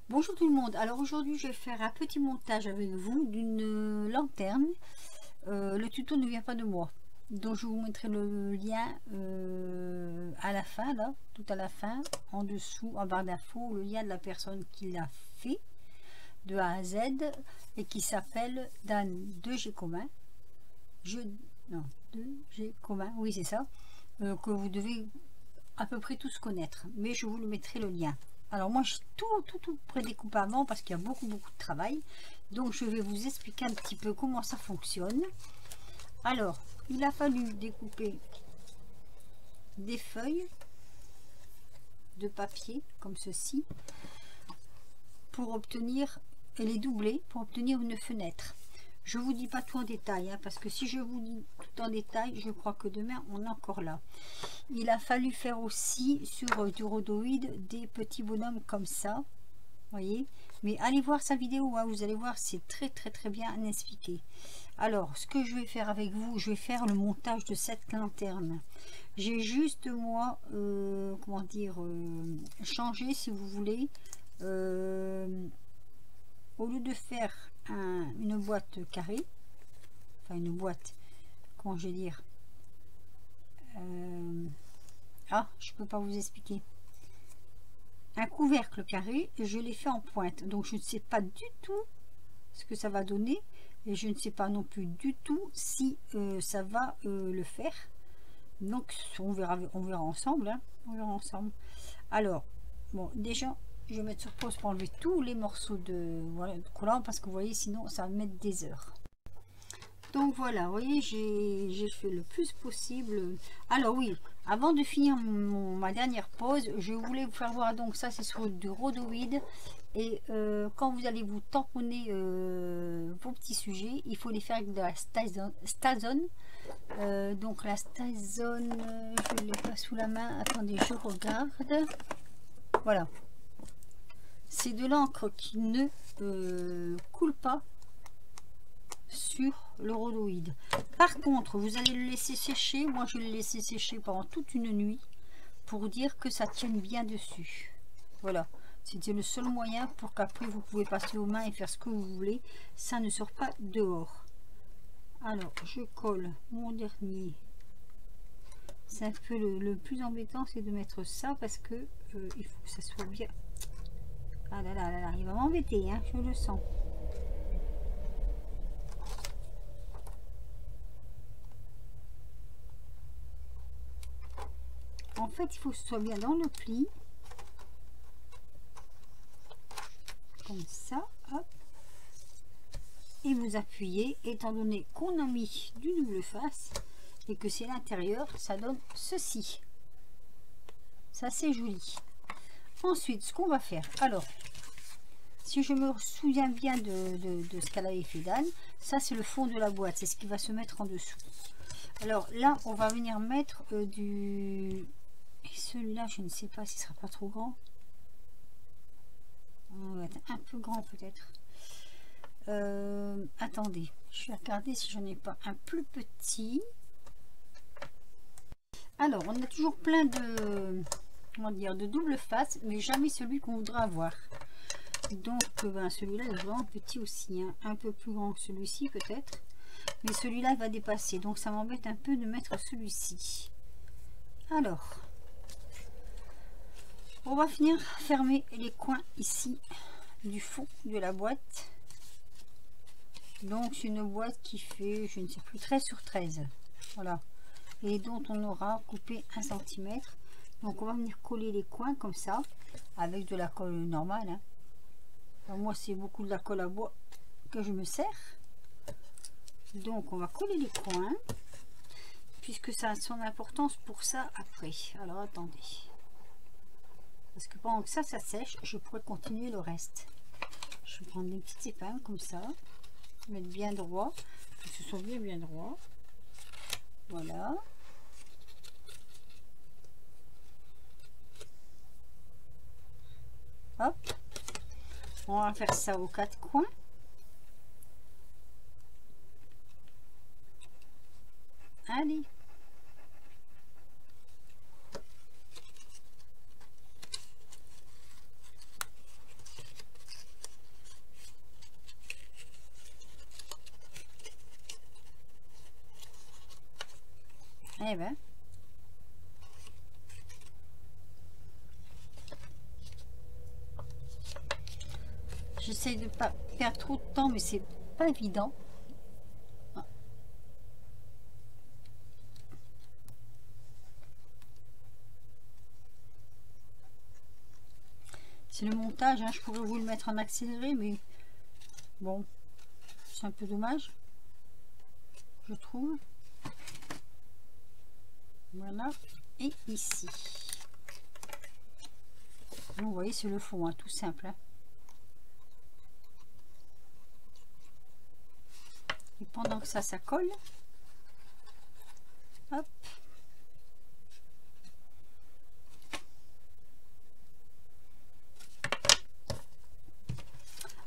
Bonjour tout le monde, alors aujourd'hui je vais faire un petit montage avec vous d'une lanterne. Le tuto ne vient pas de moi, donc je vous mettrai le lien à la fin, là, tout à la fin, en dessous, en barre d'infos, le lien de la personne qui l'a fait de A à Z et qui s'appelle Dan 2G commun. Non, 2G commun, oui c'est ça, que vous devez à peu près tous connaître, mais je vous le mettrai le lien. Alors moi, j'ai tout prédécoupé avant parce qu'il y a beaucoup de travail. Donc je vais vous expliquer un petit peu comment ça fonctionne. Alors, il a fallu découper des feuilles de papier comme ceci pour obtenir, et les doubler pour obtenir une fenêtre. Je vous dis pas tout en détail, hein, parce que si je vous dis tout en détail, je crois que demain on est encore là. Il a fallu faire aussi sur du rhodoïde des petits bonhommes comme ça, voyez, mais allez voir sa vidéo, hein, vous allez voir, c'est très bien expliqué. Alors ce que je vais faire avec vous, je vais faire le montage de cette lanterne. J'ai juste moi comment dire, changé, si vous voulez, au lieu de faire une boîte carrée, enfin une boîte, comment je vais dire, je peux pas vous expliquer, un couvercle carré, je l'ai fait en pointe, donc je ne sais pas du tout ce que ça va donner et je ne sais pas non plus du tout si ça va le faire. Donc on verra ensemble, hein, on verra ensemble. Alors bon, déjà je vais mettre sur pause pour enlever tous les morceaux de, voilà, de collant, parce que vous voyez, sinon ça va mettre des heures. Donc voilà, vous voyez, j'ai fait le plus possible. Alors oui, avant de finir ma dernière pause, je voulais vous faire voir, donc ça c'est sur du rhodoïde. Et quand vous allez vous tamponner vos petits sujets, il faut les faire avec de la Stazone. Donc la Stazone, je ne l'ai pas sous la main, attendez, je regarde. Voilà, c'est de l'encre qui ne coule pas sur le rhodoïde. Par contre, vous allez le laisser sécher. Moi je l'ai laissé sécher pendant toute une nuit pour dire que ça tienne bien dessus. Voilà, c'était le seul moyen pour qu'après vous pouvez passer aux mains et faire ce que vous voulez, ça ne sort pas dehors. Alors je colle mon dernier. C'est un peu le plus embêtant, c'est de mettre ça parce que il faut que ça soit bien. Ah là là là là, il va m'embêter, hein, je le sens. En fait, il faut que ce soit bien dans le pli. Comme ça, hop. Et vous appuyez, étant donné qu'on a mis du double face et que c'est l'intérieur, ça donne ceci. Ça, c'est joli. Ensuite, ce qu'on va faire, alors, si je me souviens bien de ce qu'elle avait fait d'Anne, ça c'est le fond de la boîte, c'est ce qui va se mettre en dessous. Alors là, on va venir mettre du... Et celui-là, je ne sais pas s'il sera pas trop grand. On va être un peu grand peut-être. Attendez, je vais regarder si j'en ai pas un plus petit. Alors, on a toujours plein de, comment dire, de double face, mais jamais celui qu'on voudra avoir. Donc, celui-là est vraiment petit aussi, hein, un peu plus grand que celui-ci peut-être, mais celui-là va dépasser, donc ça m'embête un peu de mettre celui-ci. Alors, on va finir fermer les coins ici du fond de la boîte. Donc c'est une boîte qui fait, je ne sais plus, 13 sur 13, voilà, et dont on aura coupé 1 cm. Donc on va venir coller les coins comme ça avec de la colle normale, hein. Alors, moi c'est beaucoup de la colle à bois que je me sers, donc on va coller les coins puisque ça a son importance pour ça après. Alors attendez, parce que pendant que ça sèche, je pourrais continuer le reste. Je vais prendre des petites épingles comme ça, mettre bien droit, que ce soit bien droit. Voilà. Hop. On va faire ça aux 4 coins. Allez. Eh ben. J'essaie de pas perdre trop de temps, mais c'est pas évident. C'est le montage, hein. Je pourrais vous le mettre en accéléré, mais bon, c'est un peu dommage, je trouve. Voilà, et ici. Donc, vous voyez, c'est le fond, hein, tout simple. Hein. Et pendant que ça colle, hop.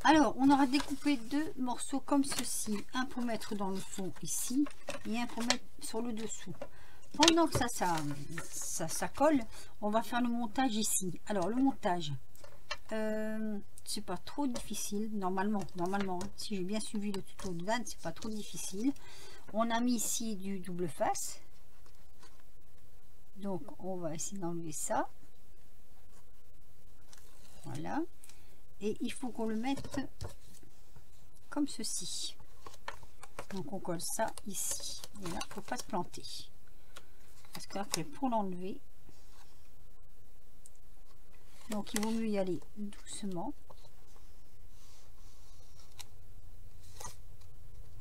Alors, on aura découpé deux morceaux comme ceci. Un pour mettre dans le fond ici et un pour mettre sur le dessous. Pendant que ça colle, on va faire le montage ici. Alors, le montage, c'est pas trop difficile. Normalement, hein, si j'ai bien suivi le tuto de Dan, c'est pas trop difficile. On a mis ici du double face. Donc, on va essayer d'enlever ça. Voilà. Et il faut qu'on le mette comme ceci. Donc on colle ça ici. Et là, il ne faut pas se planter. Parce qu'après, pour l'enlever, donc il vaut mieux y aller doucement.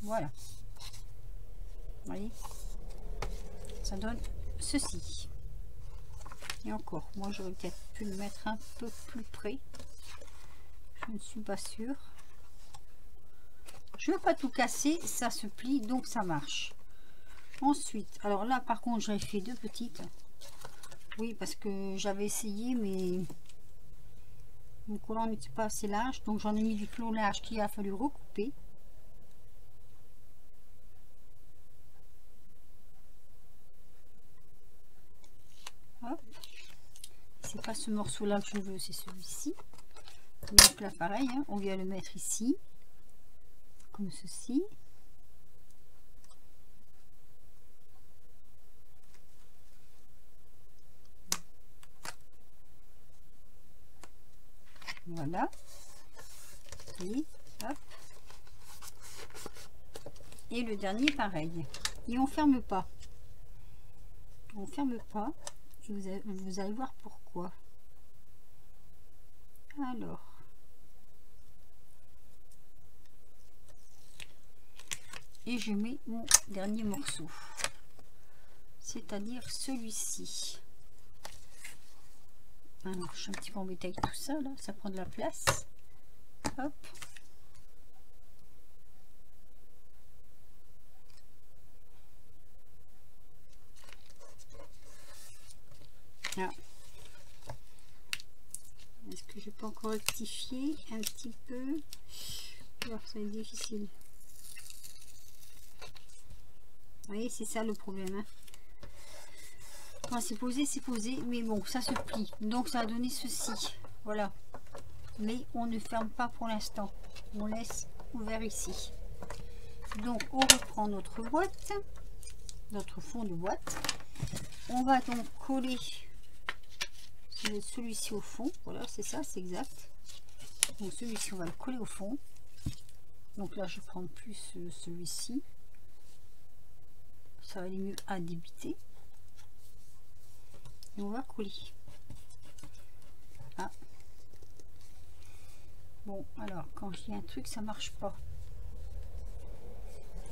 Voilà. Vous voyez, ça donne ceci. Et encore, moi j'aurais peut-être pu le mettre un peu plus près. Je ne suis pas sûre. Je ne veux pas tout casser, ça se plie, donc ça marche. Ensuite, alors là par contre j'avais fait deux petites. Oui, parce que j'avais essayé, mais mon collant n'était pas assez large, donc j'en ai mis du plus large qu'il a fallu recouper. Hop. C'est pas ce morceau là que je veux, c'est celui-ci. Donc là pareil, hein, on vient le mettre ici comme ceci. Voilà. Et hop. Et le dernier pareil. Et on ferme pas. On ferme pas. Et vous allez voir pourquoi. Alors. Et je mets mon dernier morceau, c'est-à-dire celui-ci. Alors je suis un petit peu embêtée avec tout ça là, ça prend de la place. Hop. Ah. Est-ce que je peux encore rectifier un petit peu? Alors ça va être difficile. Vous voyez, c'est ça le problème. Hein. Quand c'est posé, mais bon, ça se plie. Donc ça a donné ceci. Voilà. Mais on ne ferme pas pour l'instant. On laisse ouvert ici. Donc on reprend notre boîte, notre fond de boîte. On va donc coller celui-ci au fond. Voilà, c'est ça, c'est exact. Donc celui-ci, on va le coller au fond. Donc là, je prends plus celui-ci. Ça va aller mieux à débiter. Et on va coller. Ah. Bon, alors, quand je dis un truc, ça marche pas.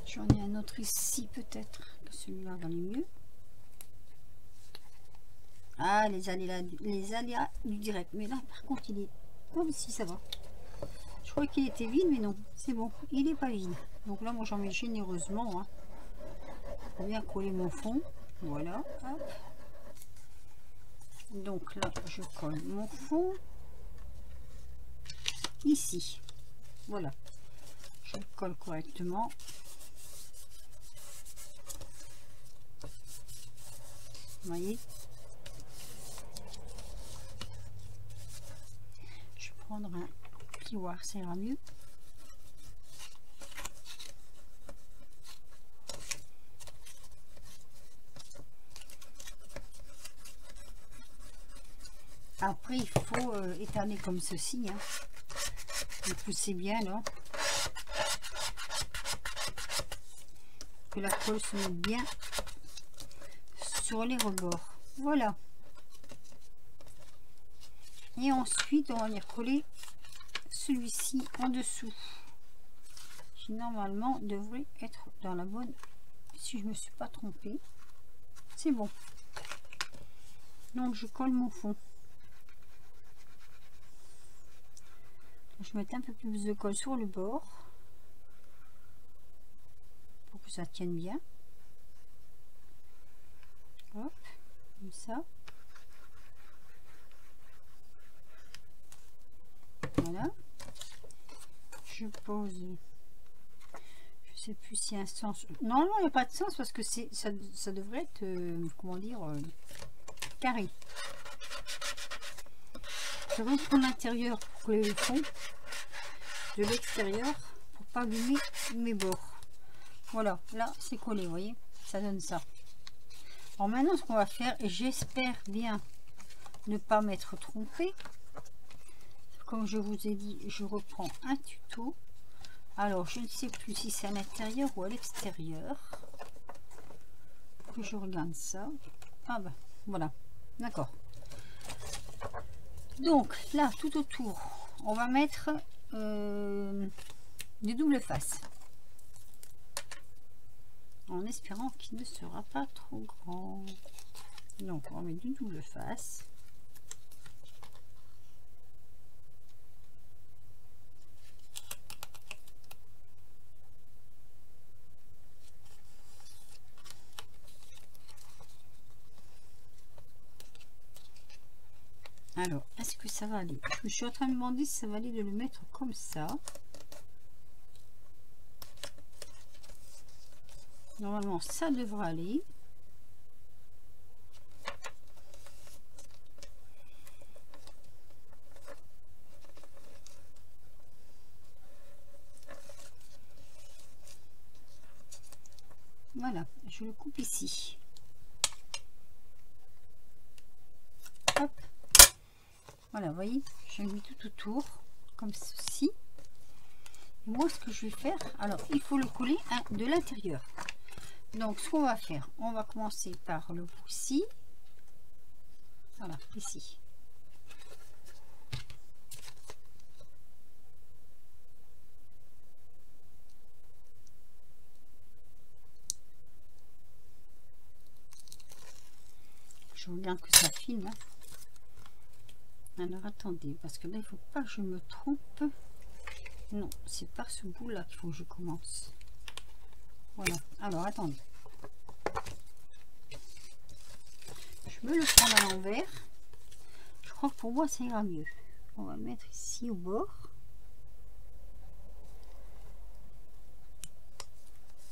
J'en ai un autre ici, peut-être. Celui-là va aller mieux. Ah, les aléas du direct. Mais là, par contre, il est comme si ça va. Je croyais qu'il était vide, mais non. C'est bon, il n'est pas vide. Donc là, moi, j'en mets généreusement. Hein. Pour bien coller mon fond. Voilà. Hop. Donc là, je colle mon fond. Ici. Voilà. Je le colle correctement. Vous voyez? Je vais prendre un plioir, ça ira mieux. Après, il faut étaler comme ceci. Hein. Vous poussez bien là. Que la colle se mette bien sur les rebords. Voilà. Et ensuite, on va venir coller celui-ci en dessous. Qui normalement devrait être dans la bonne. Si je me suis pas trompée, c'est bon. Donc je colle mon fond. Je mets un peu plus de colle sur le bord pour que ça tienne bien. Hop, comme ça. Voilà. Je pose. Je sais plus s'il y a un sens. Normalement, il n'y a pas de sens parce que ça devrait être, comment dire, carré. Je reprends l'intérieur pour coller le fond de l'extérieur pour pas abîmer mes bords. Voilà, là c'est collé, vous voyez, ça donne ça. Alors maintenant, ce qu'on va faire, et j'espère bien ne pas m'être trompée, comme je vous ai dit, je reprends un tuto. Alors, je ne sais plus si c'est à l'intérieur ou à l'extérieur. Que je regarde ça. Ah ben, voilà, d'accord. Donc là, tout autour, on va mettre des doubles faces. En espérant qu'il ne sera pas trop grand. Donc, on va mettre du double face. Alors, est-ce que ça va aller? Je suis en train de me demander si ça va aller de le mettre comme ça. Normalement, ça devrait aller. Voilà, je le coupe ici. Hop. Voilà, vous voyez, j'ai mis tout autour, comme ceci. Et moi, ce que je vais faire, alors, il faut le coller de l'intérieur. Donc, ce qu'on va faire, on va commencer par le bout ici. Voilà, ici. Je regarde que ça filme. Hein. Alors, attendez, parce que là, il ne faut pas que je me trompe. Non, c'est par ce bout là qu'il faut que je commence. Voilà, alors attendez, je me le prends à l'envers. Je crois que pour moi ça ira mieux. On va mettre ici au bord.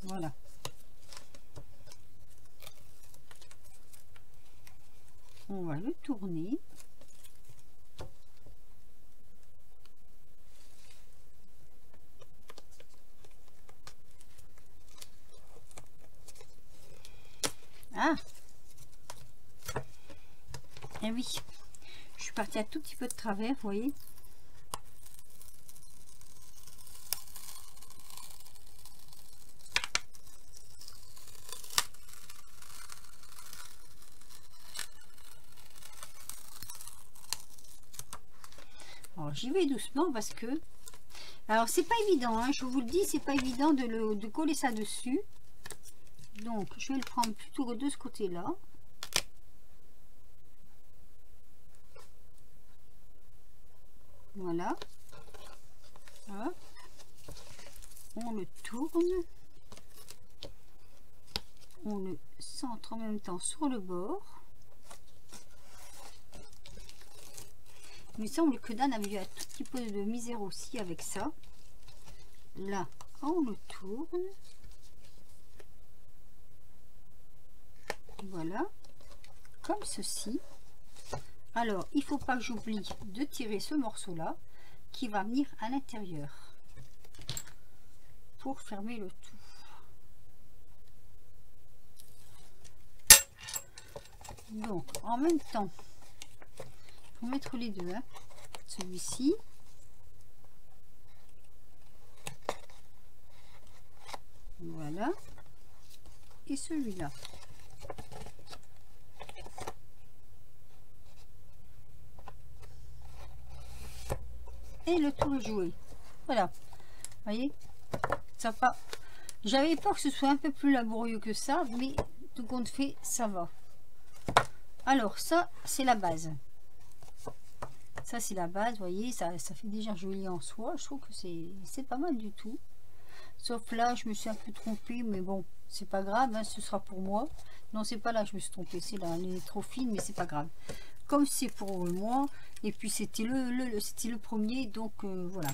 Voilà, on va le tourner. Ah, et oui, je suis partie un tout petit peu de travers, vous voyez. Alors j'y vais doucement parce que, alors c'est pas évident, hein, je vous le dis, c'est pas évident de coller ça dessus. Donc je vais le prendre plutôt de ce côté là. Voilà. Hop. On le tourne. On le centre en même temps sur le bord. Il me semble que Dan avait eu un tout petit peu de misère aussi avec ça. Là, on le tourne. Voilà. Comme ceci. Alors, il ne faut pas que j'oublie de tirer ce morceau-là qui va venir à l'intérieur pour fermer le tout. Donc, en même temps, faut mettre les deux, hein. Celui-ci. Voilà. Et celui-là. Et le tour est joué. Voilà. Vous voyez, ça pas. J'avais peur que ce soit un peu plus laborieux que ça, mais tout compte fait, ça va. Alors ça, c'est la base. Ça, c'est la base, vous voyez, ça fait déjà joli en soi. Je trouve que c'est pas mal du tout. Sauf là, je me suis un peu trompée, mais bon, c'est pas grave, hein, ce sera pour moi. Non, c'est pas là que je me suis trompée, c'est là, elle est trop fine, mais c'est pas grave. Comme c'est pour moi, et puis c'était le premier, donc voilà.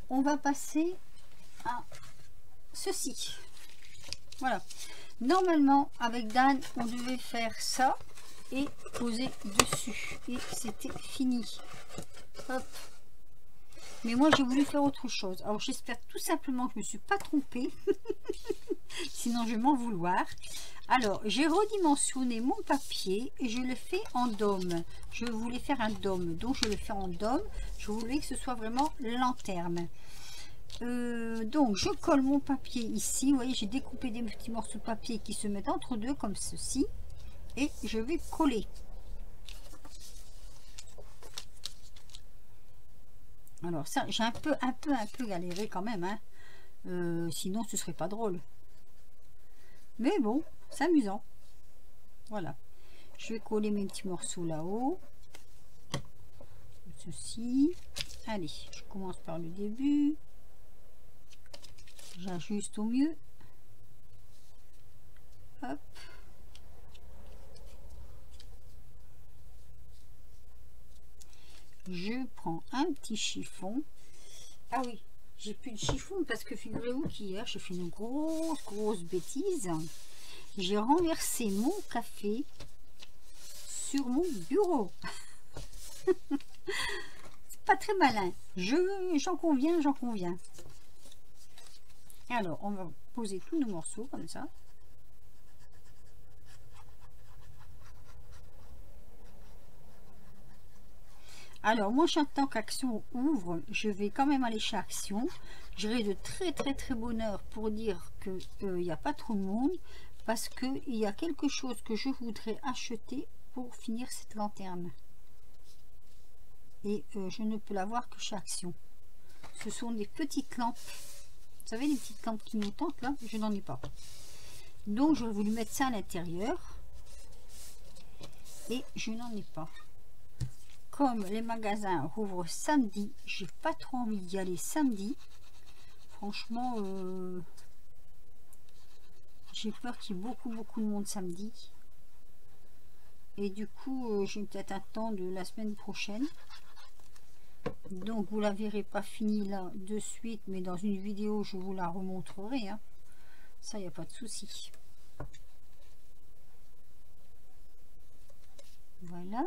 On va passer à ceci. Voilà. Normalement, avec Dan, on devait faire ça et poser dessus. Et c'était fini. Hop. Mais moi, j'ai voulu faire autre chose. Alors, j'espère tout simplement que je ne me suis pas trompée. Sinon, je vais m'en vouloir. Alors, j'ai redimensionné mon papier et je le fais en dôme. Je voulais faire un dôme. Donc, je le fais en dôme. Je voulais que ce soit vraiment lanterne. Donc, je colle mon papier ici. Vous voyez, j'ai découpé des petits morceaux de papier qui se mettent entre deux, comme ceci. Et je vais coller. Alors ça, j'ai un peu galéré quand même, hein. Sinon ce serait pas drôle. Mais bon, c'est amusant. Voilà. Je vais coller mes petits morceaux là-haut. Ceci. Allez, je commence par le début. J'ajuste au mieux. Hop. Je prends un petit chiffon. Ah oui, j'ai plus de chiffon parce que figurez-vous qu'hier j'ai fait une grosse bêtise. J'ai renversé mon café sur mon bureau. C'est pas très malin. J'en conviens. Alors, on va poser tous nos morceaux comme ça. Alors, moi, j'attends qu'Action ouvre. Je vais quand même aller chez Action. J'aurai de très bonne heure pour dire qu'il n'y a pas trop de monde. Parce qu'il y a quelque chose que je voudrais acheter pour finir cette lanterne. Et je ne peux l'avoir que chez Action. Ce sont des petites lampes. Vous savez, les petites lampes clignotantes, là, je n'en ai pas. Donc, j'aurais voulu mettre ça à l'intérieur. Et je n'en ai pas. Comme les magasins rouvrent samedi, j'ai pas trop envie d'y aller samedi. Franchement, j'ai peur qu'il y ait beaucoup de monde samedi. Et du coup, je vais peut-être attendre la semaine prochaine. Donc, vous la verrez pas finie là de suite, mais dans une vidéo, je vous la remontrerai, hein. Ça, il n'y a pas de souci. Voilà.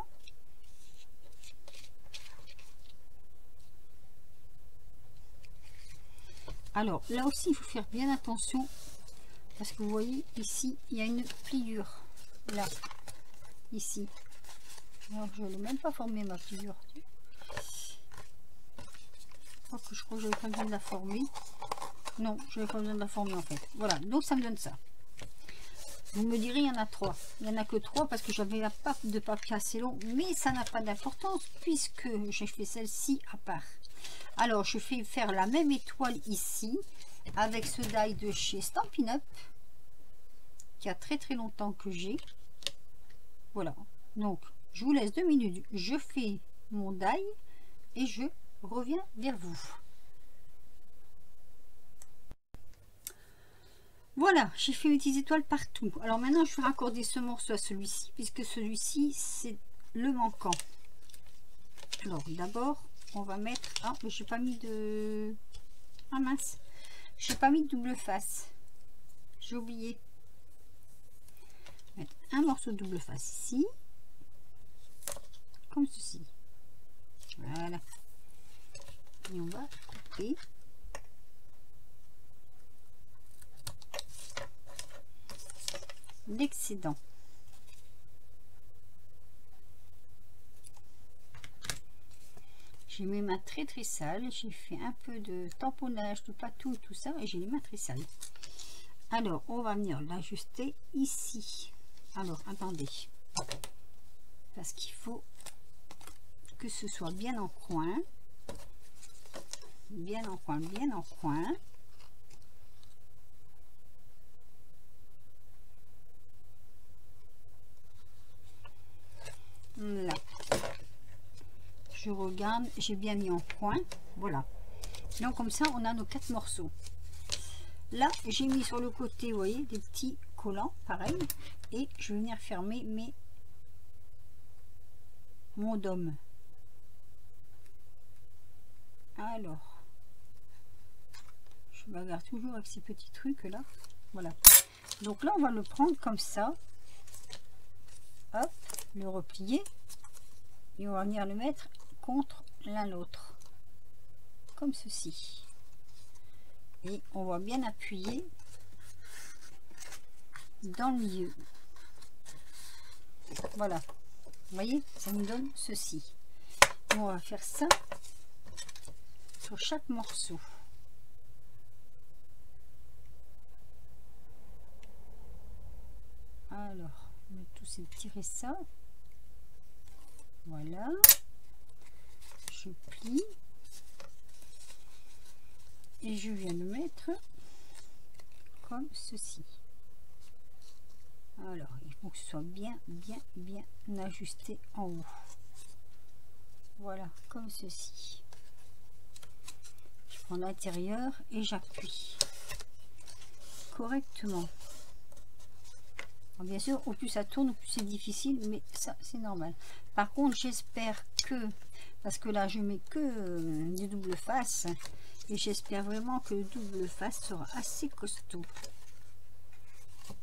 Alors là aussi, il faut faire bien attention parce que vous voyez ici, il y a une pliure là, ici. Alors je n'ai même pas formé ma pliure. Je crois que j'avais pas besoin de la former. Non, je n'avais pas besoin de la former en fait. Voilà, donc ça me donne ça. Vous me direz, il y en a 3. Il n'y en a que 3 parce que j'avais la part de papier assez long, mais ça n'a pas d'importance puisque j'ai fait celle-ci à part. Alors, je fais faire la même étoile ici avec ce die de chez Stampin' Up qui a très longtemps que j'ai. Voilà. Donc, je vous laisse 2 minutes. Je fais mon die et je reviens vers vous. Voilà, j'ai fait mes petites étoiles partout. Alors maintenant, je vais raccorder ce morceau à celui-ci puisque celui-ci, c'est le manquant. Alors, d'abord, on va mettre... Ah, mais j'ai pas mis de... Ah mince, j'ai pas mis de double face. J'ai oublié. Mettre un morceau de double face ici. Comme ceci. Voilà. Et on va couper. L'excédent. J'ai mes mains très très sales. J'ai fait un peu de tamponnage, de patou, tout ça, et j'ai les mains très sales. Alors, on va venir l'ajuster ici. Alors, attendez. Parce qu'il faut que ce soit bien en coin. Bien en coin, bien en coin. Là. Je regarde, j'ai bien mis en coin. Voilà. Donc comme ça, on a nos 4 morceaux. Là, j'ai mis sur le côté, vous voyez, des petits collants, pareil. Et je vais venir fermer mon dôme. Alors, je bagarre toujours avec ces petits trucs là. Voilà. Donc là, on va le prendre comme ça. Hop, le replier. Et on va venir le mettre contre l'un l'autre. Comme ceci. Et on va bien appuyer dans le milieu. Voilà. Vous voyez, ça nous donne ceci. Et on va faire ça sur chaque morceau. Alors, on va tous étirer ça. Voilà. Je plie. Et je viens le mettre comme ceci. Alors, il faut que ce soit bien ajusté en haut. Voilà, comme ceci. Je prends l'intérieur et j'appuie correctement. Alors, bien sûr, au plus ça tourne, au plus c'est difficile, mais ça, c'est normal. Par contre, j'espère que, parce que là, je mets que du double face, et j'espère vraiment que le double face sera assez costaud.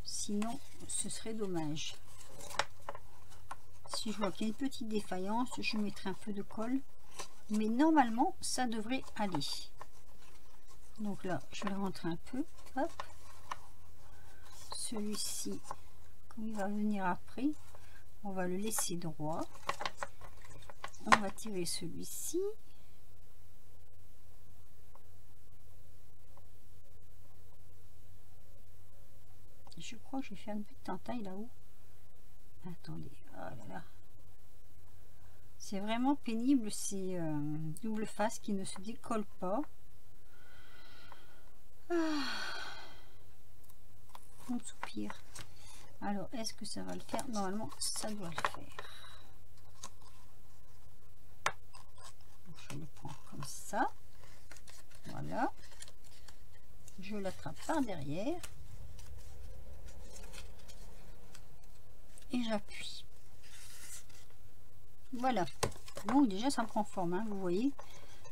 Sinon, ce serait dommage. Si je vois qu'il y a une petite défaillance, je mettrai un peu de colle. Mais normalement, ça devrait aller. Donc là, je vais le rentrer un peu. Hop. Celui-ci, comme il va venir après, on va le laisser droit. On va tirer celui-ci. Je crois que je vais faire une petite entaille là-haut. Attendez, oh là là. C'est vraiment pénible ces double face qui ne se décollent pas. On soupire. Alors, est-ce que ça va le faire? Normalement, ça doit le faire. Donc, je le prends comme ça. Voilà. Je l'attrape par derrière. Et j'appuie. Voilà. Donc déjà ça prend forme, hein, vous voyez.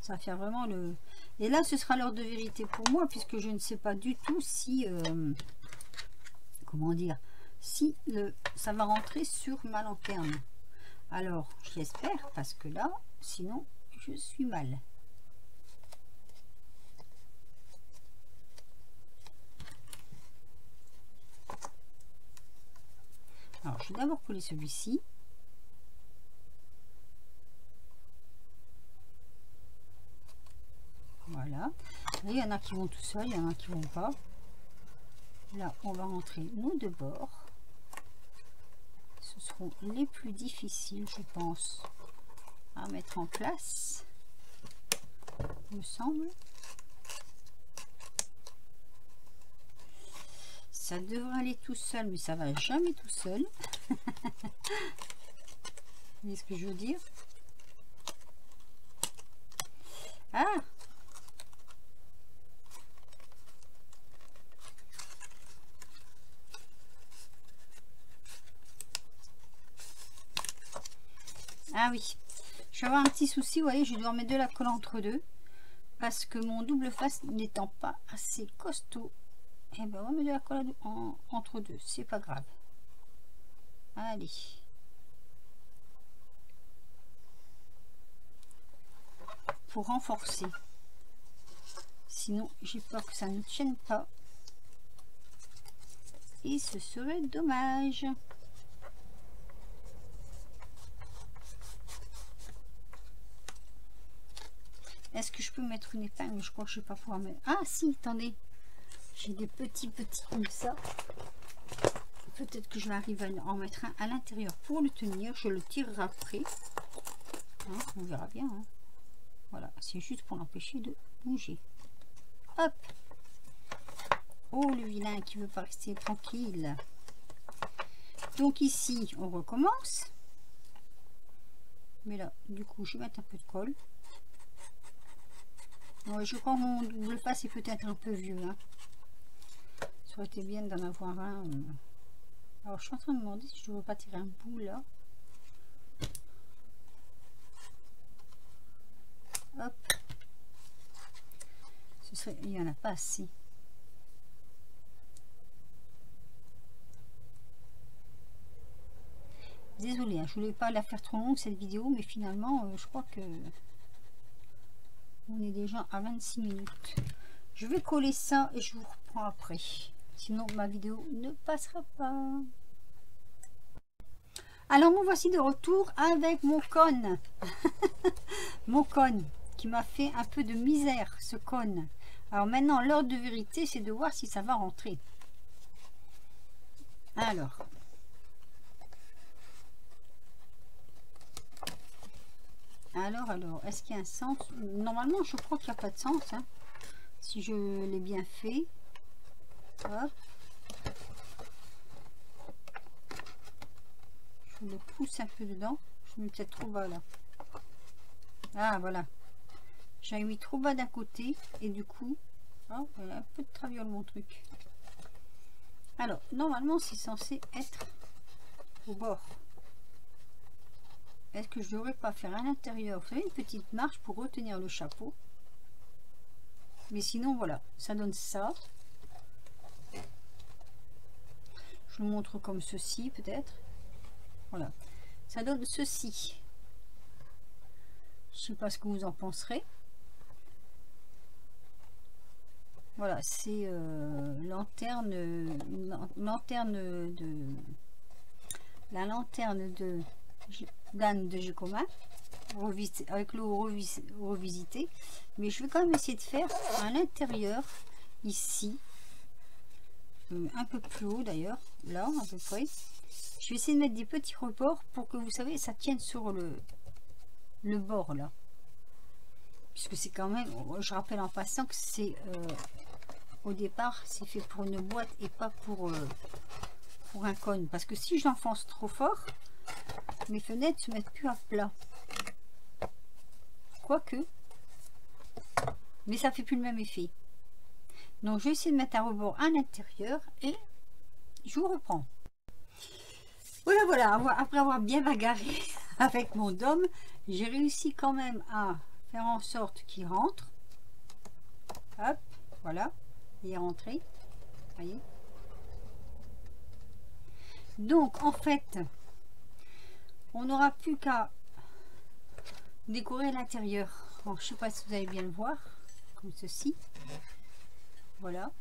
Ça va faire vraiment le... Et là ce sera l'heure de vérité pour moi, puisque je ne sais pas du tout si... comment dire? Si ça va rentrer sur ma lanterne. Alors j'espère, parce que là, sinon je suis mal. Alors, je vais d'abord coller celui-ci. Voilà. Et il y en a qui vont tout seul, il y en a qui vont pas. Là, on va rentrer nos deux bords. Ce seront les plus difficiles, je pense, à mettre en place, il me semble. Ça devrait aller tout seul, mais ça va jamais tout seul. Vous voyez ce que je veux dire? Ah! Ah oui, je vais avoir un petit souci, vous voyez, je dois mettre de la colle entre deux. Parce que mon double face n'étant pas assez costaud, et ben on va mettre de la colle entre deux, c'est pas grave. Allez. Pour renforcer. Sinon, j'ai peur que ça ne tienne pas. Et ce serait dommage. Est-ce que je peux mettre une épingle? Je crois que je ne vais pas pouvoir mettre. Ah si, attendez. J'ai des petits comme ça. Peut-être que je vais arriver à en mettre un à l'intérieur pour le tenir. Je le tirerai après. Hein, on verra bien. Hein. Voilà, c'est juste pour l'empêcher de bouger. Hop. Oh, le vilain qui veut pas rester tranquille. Donc ici, on recommence. Mais là, du coup, je vais mettre un peu de colle. Ouais, je crois que mon double face est peut-être un peu vieux. Hein. Ça aurait été bien d'en avoir un. Alors, je suis en train de me demander si je ne veux pas tirer un bout là. Hop. Ce serait... Il n'y en a pas assez. Désolée, hein, je voulais pas la faire trop longue cette vidéo, mais finalement, je crois que on est déjà à 26 minutes. Je vais coller ça et je vous reprends après. Sinon, ma vidéo ne passera pas. Alors, me voici de retour avec mon cône. Mon cône qui m'a fait un peu de misère, ce cône. Alors maintenant, l'heure de vérité, c'est de voir si ça va rentrer. Alors... Alors, est-ce qu'il y a un sens? Normalement, je crois qu'il n'y a pas de sens. Hein, si je l'ai bien fait. Hop. Je le pousse un peu dedans. Je mets peut-être trop bas là. Ah, voilà. J'ai mis trop bas d'un côté. Et du coup, oh, il y a un peu de traviole mon truc. Alors, normalement, c'est censé être au bord. Est-ce que je n'aurais pas faire à l'intérieur, vous savez, une petite marche pour retenir le chapeau? Mais sinon, voilà, ça donne ça. Je vous montre comme ceci, peut-être. Voilà, ça donne ceci. Je ne sais pas ce que vous en penserez. Voilà, c'est lanterne, la lanterne d'Anne de Gécoma, avec l'eau revisité, mais je vais quand même essayer de faire à l'intérieur ici, un peu plus haut d'ailleurs, là à peu près. Je vais essayer de mettre des petits rebords pour que vous savez ça tienne sur le bord là, puisque c'est quand même, je rappelle en passant que c'est au départ c'est fait pour une boîte et pas pour un cône, parce que si je l'enfonce trop fort, mes fenêtres se mettent plus à plat. Quoique, mais ça fait plus le même effet. Donc je vais essayer de mettre un rebord à l'intérieur et je vous reprends. Voilà, après avoir bien bagarré avec mon dôme, j'ai réussi quand même à faire en sorte qu'il rentre. Hop, voilà, il est rentré. Voyez. Donc en fait, on n'aura plus qu'à décorer l'intérieur. Je ne sais pas si vous allez bien le voir, comme ceci. Voilà.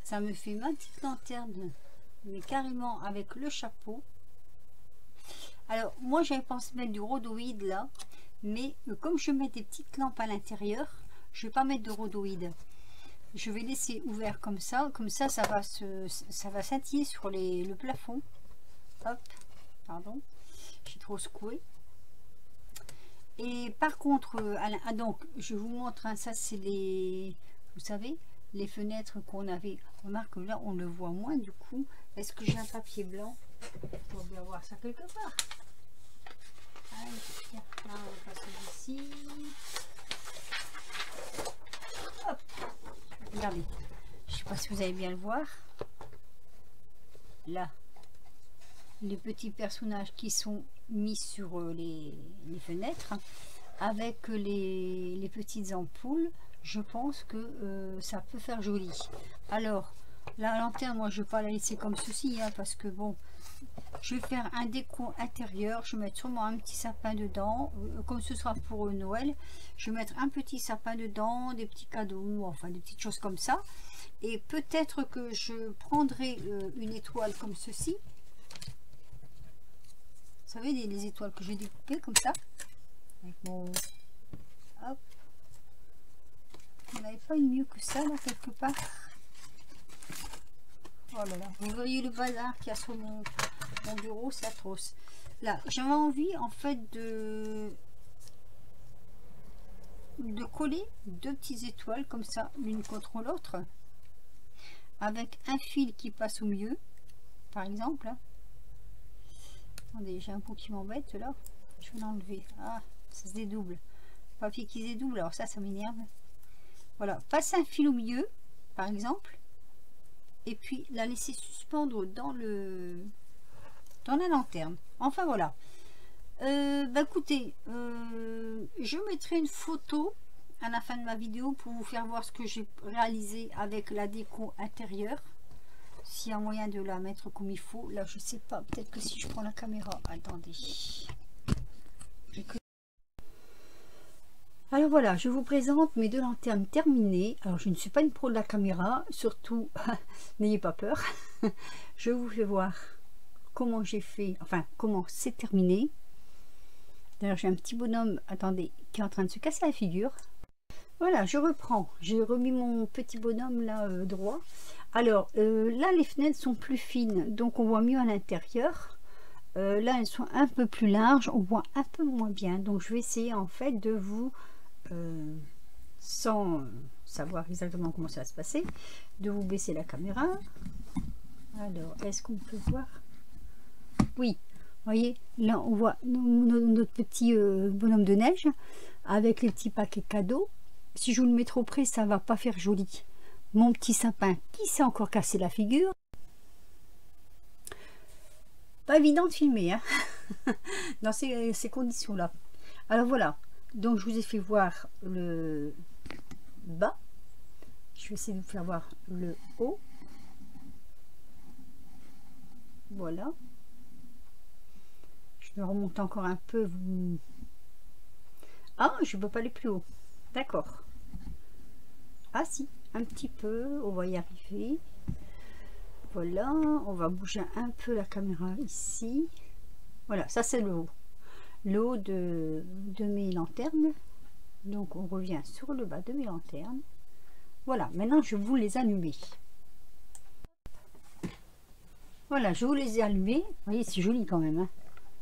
Ça me fait ma petite lanterne, mais carrément avec le chapeau. Alors, moi j'avais pensé mettre du rhodoïde là, mais comme je mets des petites lampes à l'intérieur, je ne vais pas mettre de rhodoïde. Je vais laisser ouvert comme ça ça va scintiller sur le plafond. Hop, pardon. J'ai trop secoué. Et par contre, donc je vous montre, hein, ça c'est vous savez, les fenêtres qu'on avait. Remarque là, on le voit moins du coup. Est-ce que j'ai un papier blanc? Je dois bien voir ça quelque part. Allez, tiens, là, on va passer ici. Hop, regardez. Je sais pas si vous allez bien le voir. Là, les petits personnages qui sont mis sur les fenêtres avec les petites ampoules, je pense que ça peut faire joli. Alors la lanterne, moi je vais pas la laisser comme ceci, hein, parce que bon, je vais faire un déco intérieur. Je vais mettre sûrement un petit sapin dedans, comme ce sera pour Noël. Je vais mettre un petit sapin dedans, des petits cadeaux, enfin des petites choses comme ça. Et peut-être que je prendrai une étoile comme ceci. Vous savez, les étoiles que j'ai découpées comme ça. Avec mon... Hop. avait pas une mieux que ça là quelque part? Oh là là, vous voyez le bazar qu'il y a sur mon bureau, c'est atroce. Là, j'avais envie en fait de coller deux petites étoiles comme ça, l'une contre l'autre, avec un fil qui passe au milieu, par exemple. Attendez, j'ai un bout qui m'embête là, je vais l'enlever. Ah, ça se dédouble. Papier qui se dédouble, alors ça m'énerve. Voilà, passer un fil au milieu, par exemple, et puis la laisser suspendre dans la lanterne. Enfin voilà. Bah écoutez, je mettrai une photo à la fin de ma vidéo pour vous faire voir ce que j'ai réalisé avec la déco intérieure, s'il y a moyen de la mettre comme il faut. Là je sais pas, peut-être que si je prends la caméra, attendez. Alors voilà, je vous présente mes deux lanternes terminées. Alors je ne suis pas une pro de la caméra, surtout n'ayez pas peur. Je vous fais voir comment j'ai fait, enfin comment c'est terminé. D'ailleurs j'ai un petit bonhomme, attendez, qui est en train de se casser la figure. Voilà, je reprends. J'ai remis mon petit bonhomme là droit. Alors là les fenêtres sont plus fines, donc on voit mieux à l'intérieur. Là elles sont un peu plus larges, on voit un peu moins bien. Donc je vais essayer en fait de vous, sans savoir exactement comment ça va se passer, de vous baisser la caméra. Alors est-ce qu'on peut voir? Oui. Voyez, là on voit notre petit bonhomme de neige avec les petits paquets cadeaux. Si je vous le mets trop près, ça va pas faire joli. Mon petit sapin qui s'est encore cassé la figure. Pas évident de filmer hein dans ces conditions là. Alors voilà, donc je vous ai fait voir le bas. Je vais essayer de vous faire voir le haut. Voilà. Je remonte encore un peu. Ah, je ne peux pas aller plus haut. D'accord. Ah si, un petit peu. On va y arriver. Voilà. On va bouger un peu la caméra ici. Voilà, ça c'est le haut. Le haut de mes lanternes. Donc on revient sur le bas de mes lanternes. Voilà, maintenant je vais vous les allumer. Voilà, je vous les ai allumés. Vous voyez, c'est joli quand même. Hein.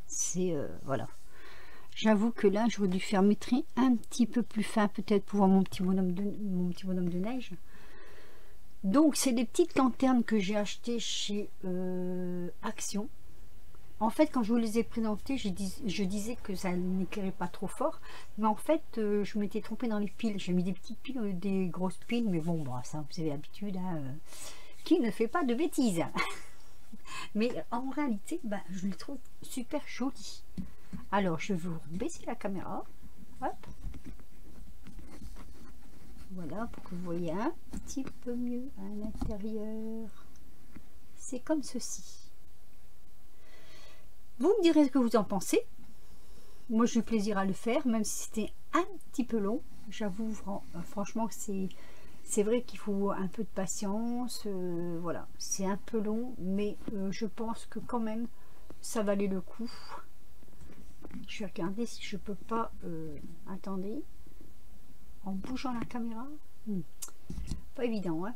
C'est voilà, j'avoue que là j'aurais dû faire mes traits un petit peu plus fin, peut-être pour voir mon petit bonhomme de neige. Donc c'est des petites lanternes que j'ai achetées chez Action. En fait quand je vous les ai présentées, je disais que ça n'éclairait pas trop fort, mais en fait je m'étais trompée dans les piles. J'ai mis des petites piles, des grosses piles, mais bon, ça vous avez l'habitude hein, qui ne fait pas de bêtises. Mais en réalité, je les trouve super jolis. Alors, je vais vous baisser la caméra. Hop. Voilà, pour que vous voyez un petit peu mieux à l'intérieur. C'est comme ceci. Vous me direz ce que vous en pensez. Moi, j'ai eu plaisir à le faire, même si c'était un petit peu long. J'avoue, franchement, c'est vrai qu'il faut un peu de patience, voilà, c'est un peu long, mais je pense que quand même, ça valait le coup. Je vais regarder si je peux pas, attendez, en bougeant la caméra, pas évident, hein.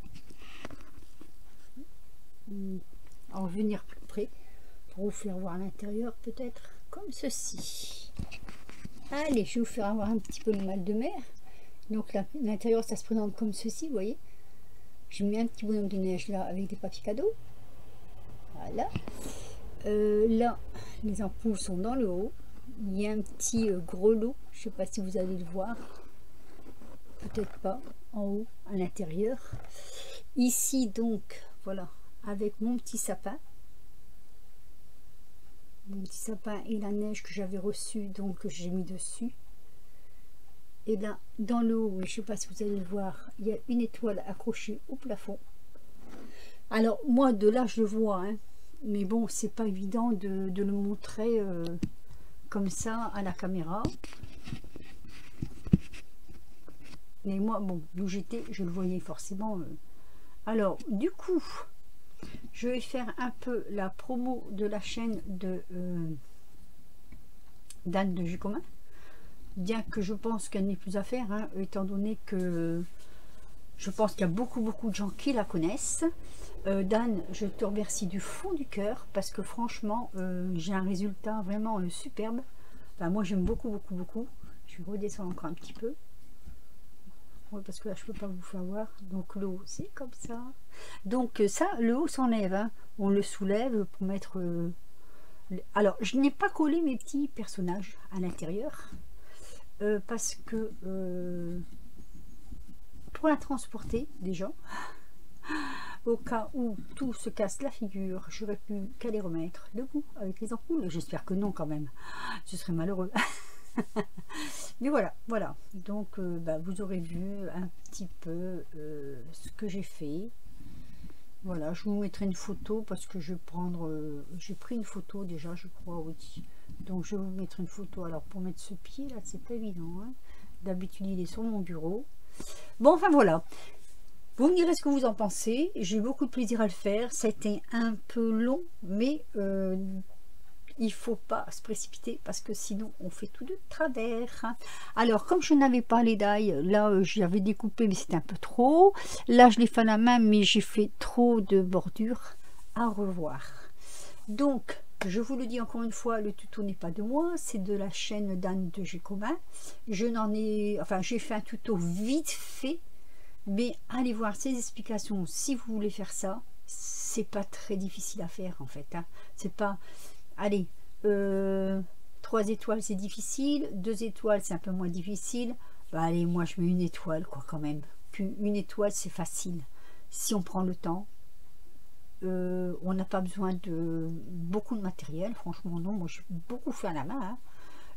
En venir plus près, pour vous faire voir l'intérieur, peut-être comme ceci. Allez, je vais vous faire avoir un petit peu le mal de mer. Donc l'intérieur ça se présente comme ceci, vous voyez. J'ai mis un petit bonhomme de neige là avec des papiers cadeaux. Voilà. Là, les ampoules sont dans le haut. Il y a un petit grelot, je ne sais pas si vous allez le voir. Peut-être pas, en haut, à l'intérieur. Ici donc, voilà, avec mon petit sapin. Mon petit sapin et la neige que j'avais reçue, donc que j'ai mis dessus. Et là, dans le haut, je ne sais pas si vous allez le voir, il y a une étoile accrochée au plafond. Alors, moi, de là, je le vois, hein, mais bon, c'est pas évident de le montrer comme ça à la caméra. Mais moi, bon, d'où j'étais, je le voyais forcément. Alors, du coup, je vais faire un peu la promo de la chaîne de d'Anne de Jus Commun. Bien que je pense qu'elle n'est plus à faire, hein, étant donné que Je pense qu'il y a beaucoup de gens qui la connaissent. Dan, je te remercie du fond du cœur parce que franchement, j'ai un résultat vraiment superbe. Enfin, moi, j'aime beaucoup. Je vais redescendre encore un petit peu. Oui, parce que là, je peux pas vous faire voir. Donc, le haut, c'est comme ça. Donc, ça, le haut s'enlève. Hein. On le soulève pour mettre... Alors, je n'ai pas collé mes petits personnages à l'intérieur. Parce que... pour la transporter, déjà... Au cas où tout se casse la figure, j'aurais pu qu'à les remettre debout avec les ampoules. J'espère que non quand même. Ce serait malheureux. Mais voilà. Donc vous aurez vu un petit peu ce que j'ai fait. Voilà, je vous mettrai une photo parce que je vais prendre... j'ai pris une photo déjà, je crois, oui. Donc je vais vous mettre une photo. Alors pour mettre ce pied là, c'est pas évident. Hein. D'habitude il est sur mon bureau. Bon, enfin voilà. Vous me direz ce que vous en pensez. J'ai eu beaucoup de plaisir à le faire. Ça a été un peu long, mais il ne faut pas se précipiter parce que sinon on fait tout de travers. Alors, comme je n'avais pas les die, là j'avais découpé, mais c'était un peu trop. Là, je l'ai fait à la main, mais j'ai fait trop de bordures à revoir. Donc, je vous le dis encore une fois, le tuto n'est pas de moi, c'est de la chaîne d'Anne de Gécomin. Je n'en ai... Enfin, j'ai fait un tuto vite fait. Mais allez voir ces explications si vous voulez faire ça. C'est pas très difficile à faire en fait. Hein. C'est pas... Allez, 3 étoiles c'est difficile, 2 étoiles c'est un peu moins difficile. Bah, allez, moi je mets 1 étoile quoi quand même. Une étoile c'est facile. Si on prend le temps, on n'a pas besoin de beaucoup de matériel. Franchement non, moi j'ai beaucoup fait à la main. Hein.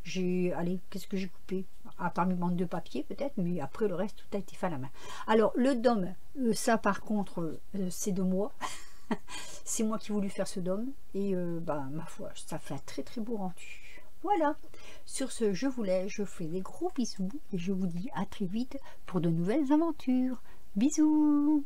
J'ai, allez, qu'est-ce que j'ai coupé? À part mes bandes de papier peut-être, mais après le reste tout a été fait à la main. Alors le dôme, ça par contre c'est de moi. C'est moi qui ai voulu faire ce dôme et ma foi ça fait un très beau rendu. Voilà, sur ce je vous laisse, je fais des gros bisous et je vous dis à très vite pour de nouvelles aventures. Bisous.